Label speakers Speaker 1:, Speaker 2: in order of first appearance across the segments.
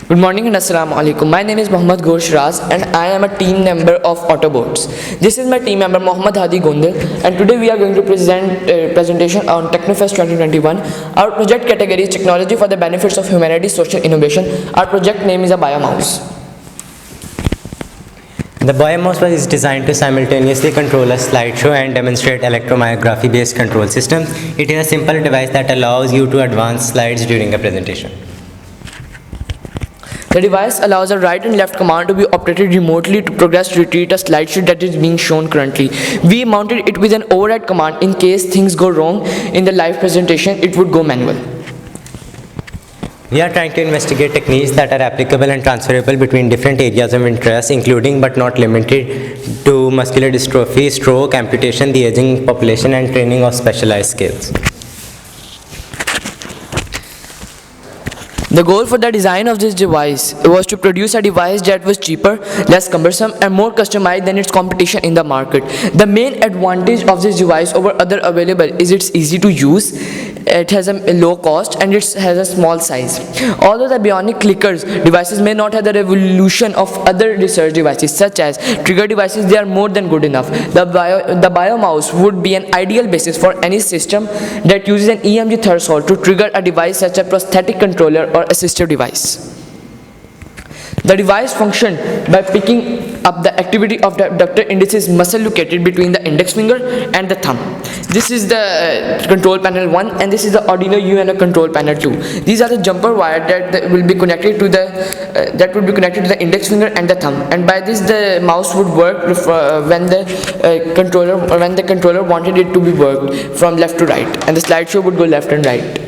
Speaker 1: Good morning and Assalamu alaikum. My name is Mohammad Ghosh Raz and I am a team member of Autobots. This is my team member Mohammad Hadi Gondal, and today we are going to present a presentation on Technofest 2021. Our project category is Technology for the Benefits of Humanity Social Innovation. Our project name is a BioMouse.
Speaker 2: The BioMouse is designed to simultaneously control a slideshow and demonstrate electromyography-based control systems. It is a simple device that allows you to advance slides during a presentation.
Speaker 1: The device allows a right and left command to be operated remotely to progress to retreat a slideshow that is being shown currently. We mounted it with an override command in case things go wrong in the live presentation, it would go manual.
Speaker 2: We are trying to investigate techniques that are applicable and transferable between different areas of interest, including but not limited to muscular dystrophy, stroke, amputation, the aging population, and training of specialized skills.
Speaker 1: The goal for the design of this device was to produce a device that was cheaper, less cumbersome, and more customized than its competition in the market. The main advantage of this device over other available is it's easy to use, it has a low cost, and it has a small size. Although the bionic clickers devices may not have the revolution of other research devices such as trigger devices, they are more than good enough. The BioMouse would be an ideal basis for any system that uses an EMG threshold to trigger a device such as a prosthetic controller or assistive device. The device functioned by picking up the activity of the abductor indices muscle located between the index finger and the thumb. This is the control panel 1 and this is the Arduino UNO control panel 2. These are the jumper wire that will be connected to the index finger and the thumb, and by this the mouse would work when the controller wanted it to be worked from left to right, and the slideshow would go left and right.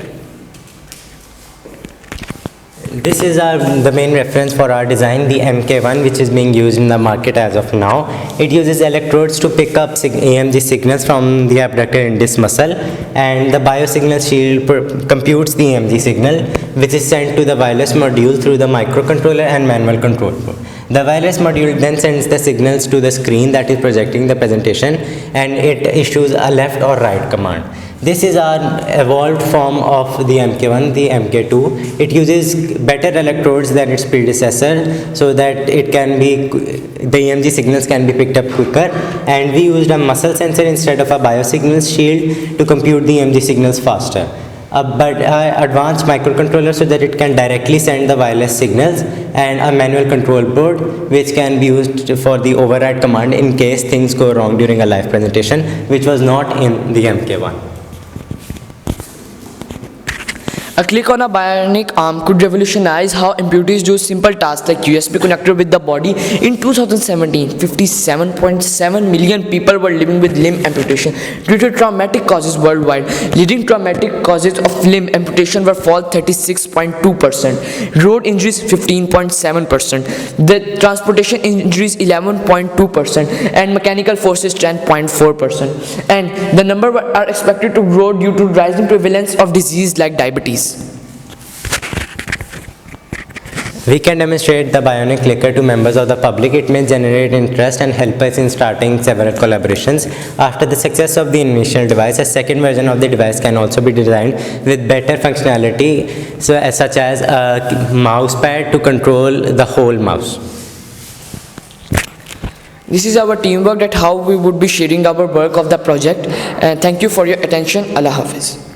Speaker 2: This is the main reference for our design, the MK1, which is being used in the market as of now. It uses electrodes to pick up EMG signals from the abductor index muscle, and the biosignal shield computes the EMG signal, which is sent to the wireless module through the microcontroller and manual control board. The wireless module then sends the signals to the screen that is projecting the presentation, and it issues a left or right command. This is our evolved form of the MK1, the MK2. It uses better electrodes than its predecessor so that the EMG signals can be picked up quicker, and we used a muscle sensor instead of a biosignal shield to compute the EMG signals faster. But advanced microcontroller so that it can directly send the wireless signals, and a manual control board which can be used for the override command in case things go wrong during a live presentation, which was not in the MK1.
Speaker 1: A click on a bionic arm could revolutionize how amputees do simple tasks like USB connector with the body. In 2017, 57.7 million people were living with limb amputation due to traumatic causes worldwide. Leading traumatic causes of limb amputation were fall 36.2%, road injuries 15.7%, the transportation injuries 11.2%, and mechanical forces 10.4%. And the number are expected to grow due to rising prevalence of disease like diabetes.
Speaker 2: We can demonstrate the bionic clicker to members of the public. It may generate interest and help us in starting several collaborations. After the success of the initial device, a second version of the device can also be designed with better functionality, such as a mouse pad to control the whole mouse.
Speaker 1: This is our teamwork, that how we would be sharing our work of the project. Thank you for your attention. Allah Hafiz.